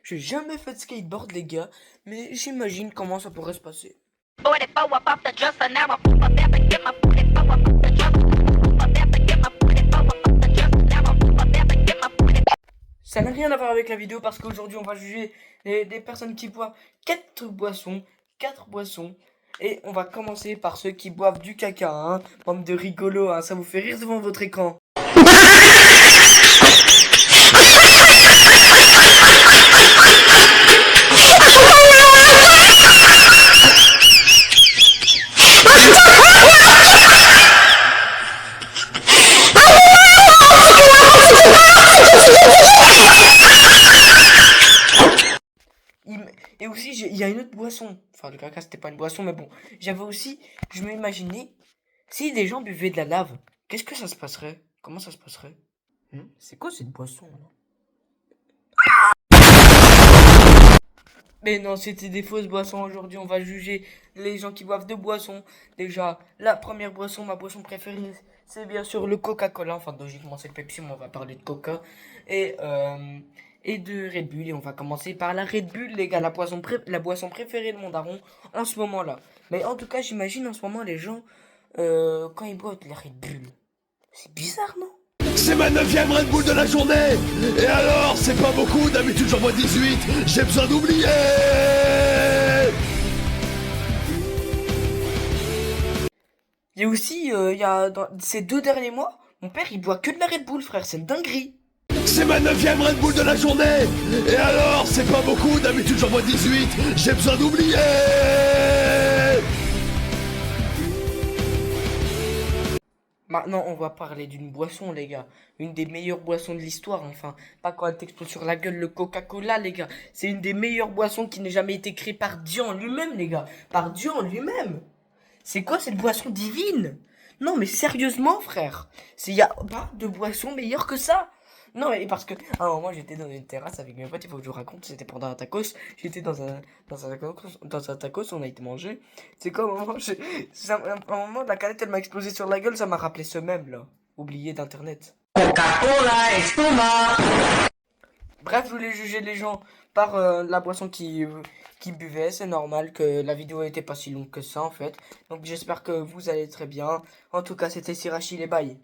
J'ai jamais fait de skateboard, les gars, mais j'imagine comment ça pourrait se passer. Ça n'a rien à voir avec la vidéo parce qu'aujourd'hui on va juger des personnes qui boivent 4 boissons. Et on va commencer par ceux qui boivent du caca, hein. Bande de rigolos, hein. Ça vous fait rire devant votre écran. Et aussi, il y a une autre boisson. Enfin, le caca, c'était pas une boisson, mais bon. J'avais aussi, je m'imaginais, si des gens buvaient de la lave, qu'est-ce que ça se passerait? Comment ça se passerait? C'est quoi cette boisson, là? Mais non, c'était des fausses boissons. Aujourd'hui, on va juger les gens qui boivent de boissons. Déjà, la première boisson, ma boisson préférée, c'est bien sûr le Coca-Cola. Enfin, logiquement, c'est le Pepsi, mais on va parler de Coca. Et de Red Bull. Et on va commencer par la Red Bull, les gars. La boisson préférée de mon daron en ce moment-là. Mais en tout cas, j'imagine en ce moment les gens, quand ils boivent de la Red Bull. C'est bizarre, non? C'est ma 9ème Red Bull de la journée. Et alors, c'est pas beaucoup, d'habitude j'en bois 18. J'ai besoin d'oublier. Et aussi, il y a dans ces 2 derniers mois, mon père il boit que de la Red Bull, frère, c'est une dinguerie. C'est ma 9ème Red Bull de la journée. Et alors, c'est pas beaucoup, d'habitude j'en bois 18. J'ai besoin d'oublier. Maintenant, on va parler d'une boisson, les gars. Une des meilleures boissons de l'histoire, enfin. Pas quand elle t'explose sur la gueule, le Coca-Cola, les gars. C'est une des meilleures boissons qui n'ait jamais été créée par Dieu en lui-même, les gars. Par Dieu en lui-même. C'est quoi cette boisson divine? Non, mais sérieusement, frère. Y a pas de boisson meilleure que ça. Non, mais parce que, à un moment, j'étais dans une terrasse avec mes potes, il faut que je vous raconte, c'était pendant un tacos. J'étais dans un tacos, on a été manger. C'est comme, à un moment, la canette, elle m'a explosé sur la gueule, ça m'a rappelé ce même, là. Oublié d'internet. Coca-Cola, espuma. Bref, je voulais juger les gens par la boisson qui buvaient. C'est normal que la vidéo n'était pas si longue que ça, en fait. Donc, j'espère que vous allez très bien. En tout cas, c'était Sirachi, les bails.